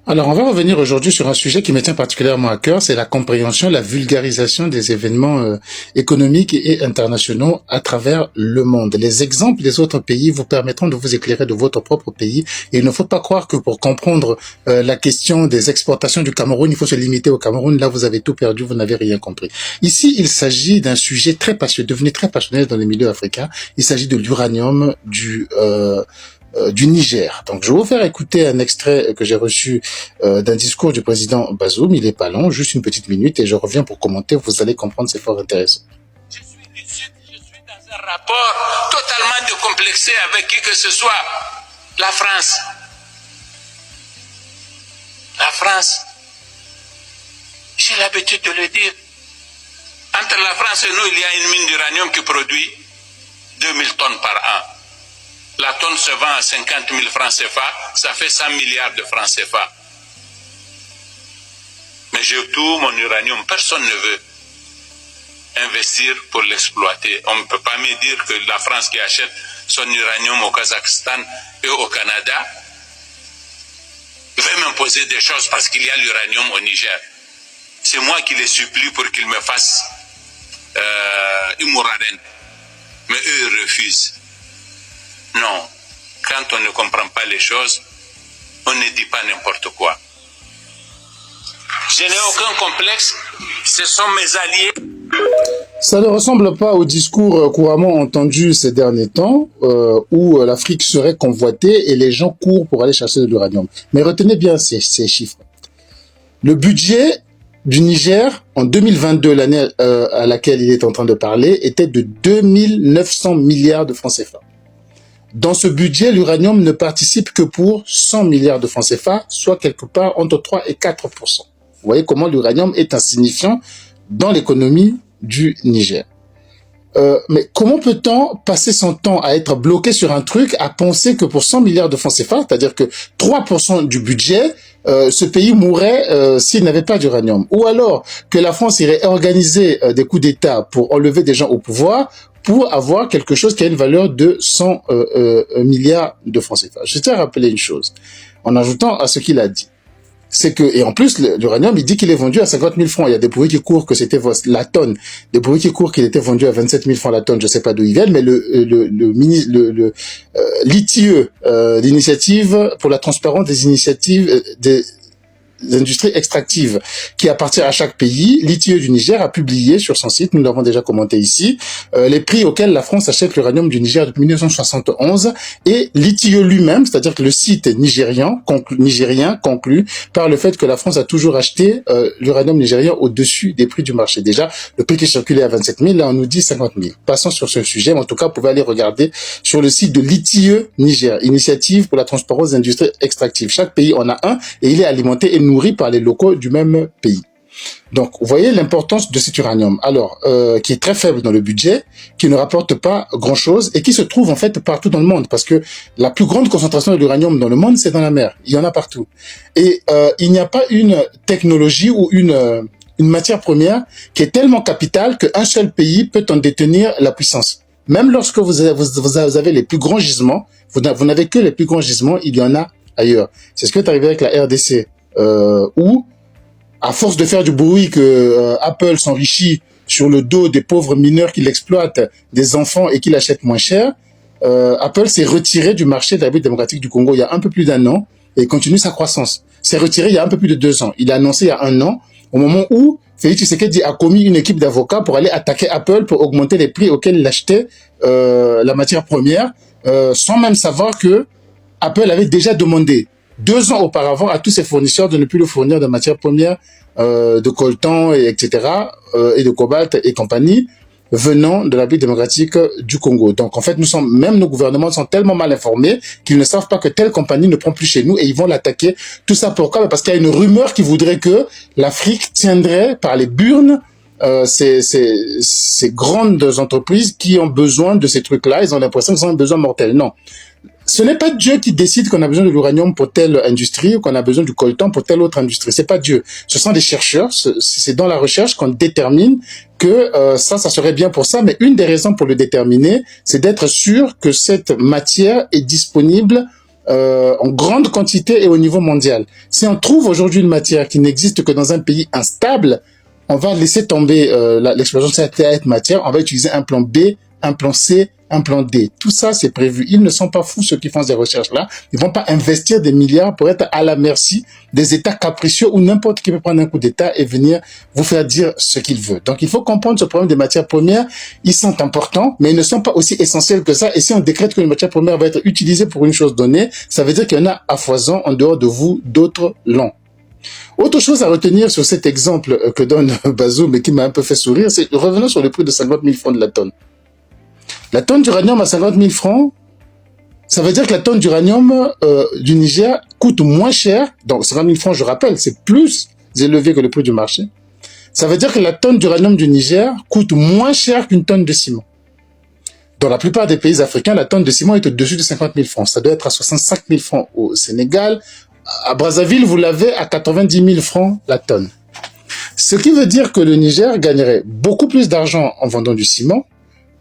Alors, on va revenir aujourd'hui sur un sujet qui me tient particulièrement à cœur, c'est la compréhension, la vulgarisation des événements économiques et internationaux à travers le monde. Les exemples des autres pays vous permettront de vous éclairer de votre propre pays. Et il ne faut pas croire que pour comprendre la question des exportations du Cameroun, il faut se limiter au Cameroun. Là, vous avez tout perdu, vous n'avez rien compris. Ici, il s'agit d'un sujet très passionné, devenu très passionnel dans les milieux africains. Il s'agit de l'uranium du Niger. Donc, je vais vous faire écouter un extrait que j'ai reçu d'un discours du président Bazoum. Il est pas long, juste une petite minute, et je reviens pour commenter. Vous allez comprendre, c'est fort intéressant. Je suis du Sud, je suis dans un rapport totalement décomplexé avec qui que ce soit. La France. La France. J'ai l'habitude de le dire. Entre la France et nous, il y a une mine d'uranium qui produit 2000 tonnes par an. La tonne se vend à 50 000 francs CFA, ça fait 100 milliards de francs CFA. Mais j'ai tout mon uranium, personne ne veut investir pour l'exploiter. On ne peut pas me dire que la France qui achète son uranium au Kazakhstan et au Canada veut m'imposer des choses parce qu'il y a l'uranium au Niger. C'est moi qui les supplie pour qu'ils me fassent Imouraden. Mais eux, ils refusent. Non, quand on ne comprend pas les choses, on ne dit pas n'importe quoi. Je n'ai aucun complexe, ce sont mes alliés. Ça ne ressemble pas au discours couramment entendu ces derniers temps, où l'Afrique serait convoitée et les gens courent pour aller chercher de l'uranium. Mais retenez bien ces chiffres. Le budget du Niger, en 2022, l'année à laquelle il est en train de parler, était de 2900 milliards de francs CFA. Dans ce budget, l'uranium ne participe que pour 100 milliards de francs CFA, soit quelque part entre 3 et 4%. Vous voyez comment l'uranium est insignifiant dans l'économie du Niger. Mais comment peut-on passer son temps à être bloqué sur un truc, à penser que pour 100 milliards de francs CFA, c'est-à-dire que 3% du budget, ce pays mourrait s'il n'avait pas d'uranium? Ou alors que la France irait organiser des coups d'État pour enlever des gens au pouvoir, pour avoir quelque chose qui a une valeur de 100 milliards de francs CFA. Je tiens à rappeler une chose, en ajoutant à ce qu'il a dit. C'est que, et en plus, l'uranium, il dit qu'il est vendu à 50 000 francs. Il y a des bruits qui courent que c'était la tonne. Des bruits qui courent qu'il était vendu à 27 000 francs la tonne. Je sais pas d'où ils viennent, mais l'ITIE, l'initiative pour la transparence des initiatives, des industries extractives qui appartient à chaque pays, l'ITIE du Niger a publié sur son site, nous l'avons déjà commenté ici, les prix auxquels la France achète l'uranium du Niger depuis 1971, et l'ITIE lui-même, c'est-à-dire que le site nigérien conclut par le fait que la France a toujours acheté l'uranium nigérien au-dessus des prix du marché. Déjà, le prix qui circulait à 27 000, là on nous dit 50 000. Passons sur ce sujet, mais en tout cas, vous pouvez aller regarder sur le site de l'ITIE Niger, Initiative pour la transparence des industries extractives. Chaque pays en a un, et il est alimenté et nourri par les locaux du même pays. Donc, vous voyez l'importance de cet uranium. Alors, qui est très faible dans le budget, qui ne rapporte pas grand-chose et qui se trouve en fait partout dans le monde, parce que la plus grande concentration de l'uranium dans le monde, c'est dans la mer. Il y en a partout. Et il n'y a pas une technologie ou une matière première qui est tellement capitale qu'un seul pays peut en détenir la puissance. Même lorsque vous avez les plus grands gisements, vous n'avez que les plus grands gisements, il y en a ailleurs. C'est ce qui est arrivé avec la RDC. Où, à force de faire du bruit que Apple s'enrichit sur le dos des pauvres mineurs qui l'exploitent, des enfants et qui l'achètent moins cher, Apple s'est retiré du marché de la République démocratique du Congo il y a un peu plus d'1 an et continue sa croissance. S'est retiré il y a un peu plus de 2 ans. Il a annoncé il y a 1 an, au moment où Félix Tshisekedi a commis une équipe d'avocats pour aller attaquer Apple pour augmenter les prix auxquels il achetait la matière première, sans même savoir que Apple avait déjà demandé 2 ans auparavant à tous ses fournisseurs de ne plus le fournir de matières premières, de coltan, etc., et de cobalt et compagnie, venant de la République démocratique du Congo. Donc en fait, même nos gouvernements sont tellement mal informés qu'ils ne savent pas que telle compagnie ne prend plus chez nous et ils vont l'attaquer. Tout ça pourquoi? Parce qu'il y a une rumeur qui voudrait que l'Afrique tiendrait par les burnes ces grandes entreprises qui ont besoin de ces trucs-là. Ils ont l'impression qu'ils ont un besoin mortel. Non. Ce n'est pas Dieu qui décide qu'on a besoin de l'uranium pour telle industrie ou qu'on a besoin du coltan pour telle autre industrie. C'est pas Dieu. Ce sont des chercheurs. C'est dans la recherche qu'on détermine que ça serait bien pour ça. Mais une des raisons pour le déterminer, c'est d'être sûr que cette matière est disponible en grande quantité et au niveau mondial. Si on trouve aujourd'hui une matière qui n'existe que dans un pays instable, on va laisser tomber l'exploitation de cette matière, on va utiliser un plan B, un plan C, un plan D. Tout ça, c'est prévu. Ils ne sont pas fous, ceux qui font ces recherches-là. Ils vont pas investir des milliards pour être à la merci des États capricieux où n'importe qui peut prendre un coup d'État et venir vous faire dire ce qu'il veut. Donc, il faut comprendre ce problème des matières premières. Ils sont importants, mais ils ne sont pas aussi essentiels que ça. Et si on décrète qu'une matière première va être utilisée pour une chose donnée, ça veut dire qu'il y en a à foison en dehors de vous, d'autres l'ont. Autre chose à retenir sur cet exemple que donne Bazoum mais qui m'a un peu fait sourire, c'est revenons sur le prix de 50 000 francs de la tonne. La tonne d'uranium à 50 000 francs, ça veut dire que la tonne d'uranium du Niger coûte moins cher. Donc 50 000 francs, je rappelle, c'est plus élevé que le prix du marché. Ça veut dire que la tonne d'uranium du Niger coûte moins cher qu'une tonne de ciment. Dans la plupart des pays africains, la tonne de ciment est au-dessus de 50 000 francs. Ça doit être à 65 000 francs au Sénégal. À Brazzaville, vous l'avez à 90 000 francs la tonne. Ce qui veut dire que le Niger gagnerait beaucoup plus d'argent en vendant du ciment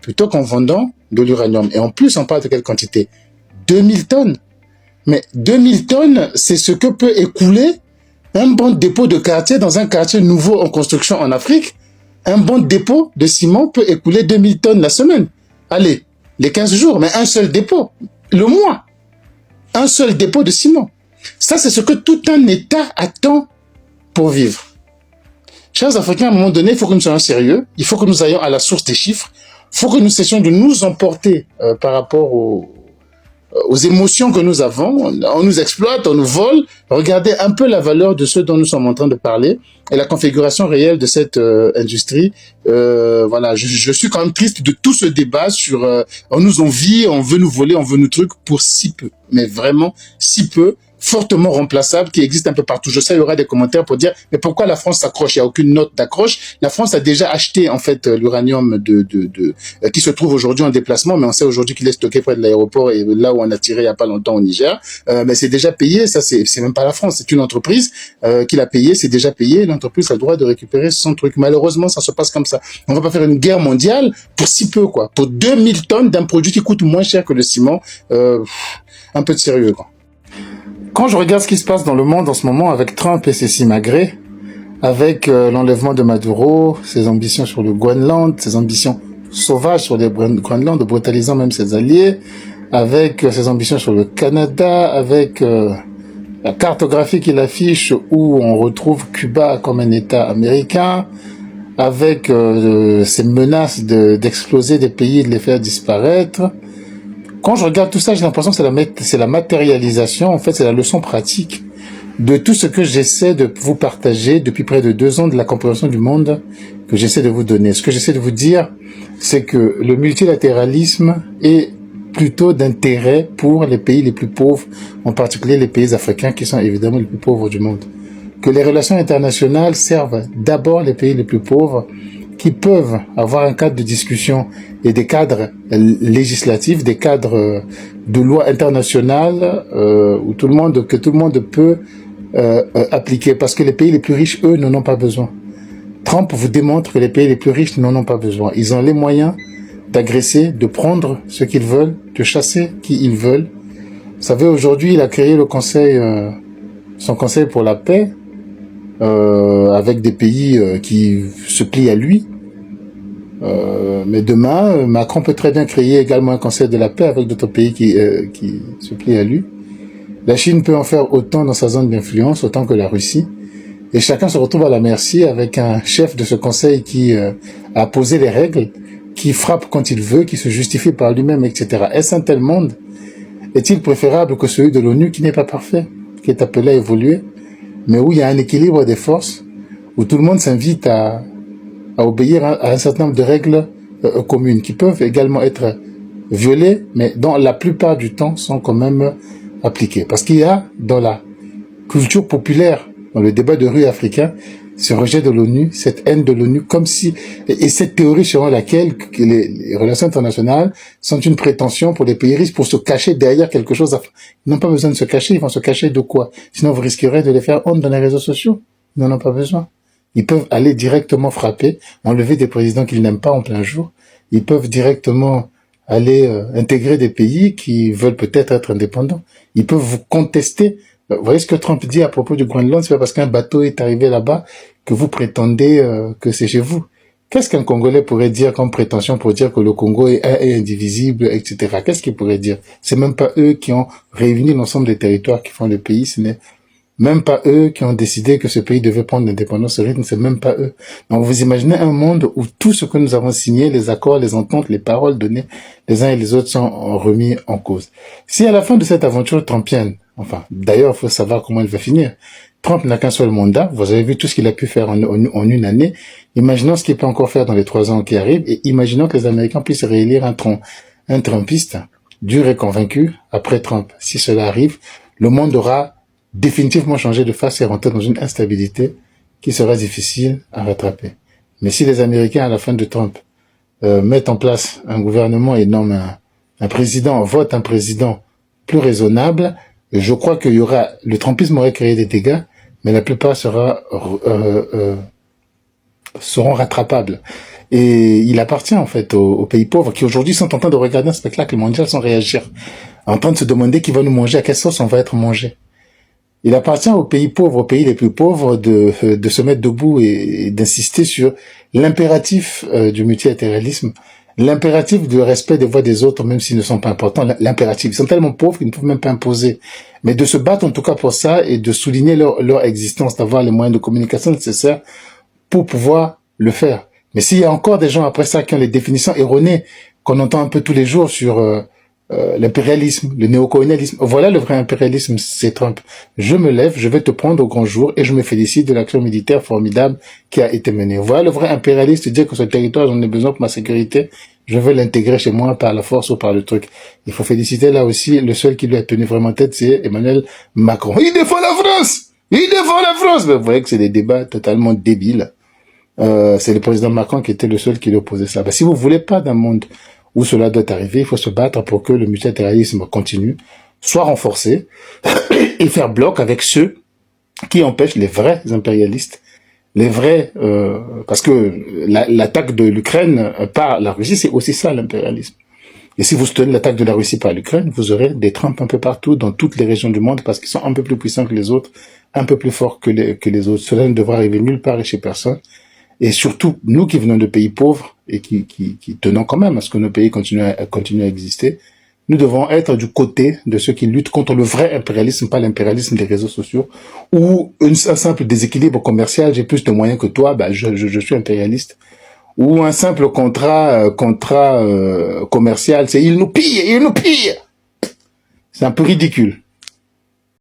plutôt qu'en vendant de l'uranium. Et en plus, on parle de quelle quantité? 2000 tonnes. Mais 2000 tonnes, c'est ce que peut écouler un bon dépôt de quartier dans un quartier nouveau en construction en Afrique. Un bon dépôt de ciment peut écouler 2000 tonnes la semaine. Allez, les 15 jours, mais un seul dépôt. Le mois. Un seul dépôt de ciment. Ça, c'est ce que tout un État attend pour vivre. Chers Africains, à un moment donné, il faut que nous soyons sérieux. Il faut que nous ayons à la source des chiffres. Il faut que nous cessions de nous emporter par rapport aux émotions que nous avons. On nous exploite, on nous vole. Regardez un peu la valeur de ce dont nous sommes en train de parler et la configuration réelle de cette industrie. Voilà, je suis quand même triste de tout ce débat sur on nous envie, on veut nous voler, on veut nous trucs pour si peu. Mais vraiment si peu. Fortement remplaçable, qui existe un peu partout. Je sais, il y aura des commentaires pour dire, mais pourquoi la France s'accroche? Il n'y a aucune note d'accroche. La France a déjà acheté, en fait, l'uranium qui se trouve aujourd'hui en déplacement, mais on sait aujourd'hui qu'il est stocké près de l'aéroport et là où on a tiré il n'y a pas longtemps au Niger. Mais c'est déjà payé. Ça, c'est même pas la France. C'est une entreprise qui l'a payé. C'est déjà payé. L'entreprise a le droit de récupérer son truc. Malheureusement, ça se passe comme ça. On va pas faire une guerre mondiale pour si peu, quoi. Pour 2000 tonnes d'un produit qui coûte moins cher que le ciment. Un peu de sérieux, quoi. Quand je regarde ce qui se passe dans le monde en ce moment avec Trump et ses simagrées, avec l'enlèvement de Maduro, ses ambitions sur le Groenland, ses ambitions sauvages sur le Groenland, brutalisant même ses alliés, avec ses ambitions sur le Canada, avec la cartographie qu'il affiche où on retrouve Cuba comme un État américain, avec ses menaces d'exploser des pays et de les faire disparaître. Quand je regarde tout ça, j'ai l'impression que c'est la matérialisation, en fait, c'est la leçon pratique de tout ce que j'essaie de vous partager depuis près de 2 ans de la compréhension du monde que j'essaie de vous donner. Ce que j'essaie de vous dire, c'est que le multilatéralisme est plutôt d'intérêt pour les pays les plus pauvres, en particulier les pays africains qui sont évidemment les plus pauvres du monde. Que les relations internationales servent d'abord les pays les plus pauvres qui peuvent avoir un cadre de discussion et des cadres législatifs, des cadres de loi internationale où tout le monde peut appliquer, parce que les pays les plus riches, eux, n'en ont pas besoin. Trump vous démontre que les pays les plus riches n'en ont pas besoin. Ils ont les moyens d'agresser, de prendre ce qu'ils veulent, de chasser qui ils veulent. Vous savez, aujourd'hui, il a créé le conseil, son conseil pour la paix, avec des pays qui se plient à lui. Mais demain, Macron peut très bien créer également un conseil de la paix avec d'autres pays qui se plient à lui. La Chine peut en faire autant dans sa zone d'influence, autant que la Russie. Et chacun se retrouve à la merci avec un chef de ce conseil qui a posé les règles, qui frappe quand il veut, qui se justifie par lui-même, etc. Est-ce un tel monde? Est-il préférable que celui de l'ONU qui n'est pas parfait, qui est appelé à évoluer, mais où il y a un équilibre des forces, où tout le monde s'invite à obéir à un certain nombre de règles communes, qui peuvent également être violées, mais dont la plupart du temps sont quand même appliquées. Parce qu'il y a dans la culture populaire, dans le débat de rue africain, ce rejet de l'ONU, cette haine de l'ONU, comme si, et cette théorie selon laquelle les relations internationales sont une prétention pour les pays riches pour se cacher derrière quelque chose. Ils n'ont pas besoin de se cacher, ils vont se cacher de quoi? Sinon vous risquerez de les faire honte dans les réseaux sociaux. Ils n'en ont pas besoin. Ils peuvent aller directement frapper, enlever des présidents qu'ils n'aiment pas en plein jour. Ils peuvent directement aller intégrer des pays qui veulent peut-être être indépendants. Ils peuvent vous contester. Vous voyez ce que Trump dit à propos du Groenland, c'est pas parce qu'un bateau est arrivé là-bas que vous prétendez que c'est chez vous. Qu'est-ce qu'un Congolais pourrait dire comme prétention pour dire que le Congo est indivisible, etc. Qu'est-ce qu'il pourrait dire? C'est même pas eux qui ont réuni l'ensemble des territoires qui font le pays, ce n'est même pas eux qui ont décidé que ce pays devait prendre l'indépendance. Ce rythme, c'est même pas eux. Donc vous imaginez un monde où tout ce que nous avons signé, les accords, les ententes, les paroles données les uns et les autres sont remis en cause. Si à la fin de cette aventure trumpienne, enfin, d'ailleurs, il faut savoir comment elle va finir. Trump n'a qu'un seul mandat. Vous avez vu tout ce qu'il a pu faire en une année. Imaginons ce qu'il peut encore faire dans les 3 ans qui arrivent et imaginons que les Américains puissent réélire un Trumpiste dur et convaincu après Trump. Si cela arrive, le monde aura définitivement changé de face et rentrer dans une instabilité qui sera difficile à rattraper. Mais si les Américains, à la fin de Trump, mettent en place un gouvernement et nomment un président, votent un président plus raisonnable, je crois qu'il y aura, le Trumpisme aurait créé des dégâts, mais la plupart seront rattrapables. Et il appartient en fait aux pays pauvres qui aujourd'hui sont en train de regarder un spectacle mondial sans réagir, en train de se demander qui va nous manger, à quelle sauce on va être mangé. Il appartient aux pays pauvres, aux pays les plus pauvres, de se mettre debout et d'insister sur l'impératif du multilatéralisme, l'impératif du respect des voix des autres, même s'ils ne sont pas importants, l'impératif. Ils sont tellement pauvres qu'ils ne peuvent même pas imposer. Mais de se battre en tout cas pour ça et de souligner leur existence, d'avoir les moyens de communication nécessaires pour pouvoir le faire. Mais s'il y a encore des gens après ça qui ont les définitions erronées qu'on entend un peu tous les jours sur l'impérialisme, le néocolonialisme. Voilà le vrai impérialisme, c'est Trump. Je me lève, je vais te prendre au grand jour et je me félicite de l'action militaire formidable qui a été menée. Voilà le vrai impérialiste, dire que ce territoire, j'en ai besoin pour ma sécurité, je veux l'intégrer chez moi par la force ou par le truc. Il faut féliciter là aussi, le seul qui lui a tenu vraiment tête, c'est Emmanuel Macron. Il défend la France! Il défend la France! Mais vous voyez que c'est des débats totalement débiles. C'est le président Macron qui était le seul qui lui opposait ça. Si vous voulez pas d'un monde où cela doit arriver, il faut se battre pour que le multilatéralisme continue, soit renforcé, et faire bloc avec ceux qui empêchent les vrais impérialistes, les vrais, parce que l'attaque de l'Ukraine par la Russie, c'est aussi ça l'impérialisme. Et si vous soutenez l'attaque de la Russie par l'Ukraine, vous aurez des Trump un peu partout, dans toutes les régions du monde, parce qu'ils sont un peu plus puissants que les autres, un peu plus forts que les autres. Cela ne devra arriver nulle part et chez personne. Et surtout, nous qui venons de pays pauvres et qui tenons quand même à ce que nos pays continuent à exister, nous devons être du côté de ceux qui luttent contre le vrai impérialisme, pas l'impérialisme des réseaux sociaux, ou un simple déséquilibre commercial, j'ai plus de moyens que toi, je suis impérialiste, ou un simple contrat commercial, c'est il nous pille. C'est un peu ridicule.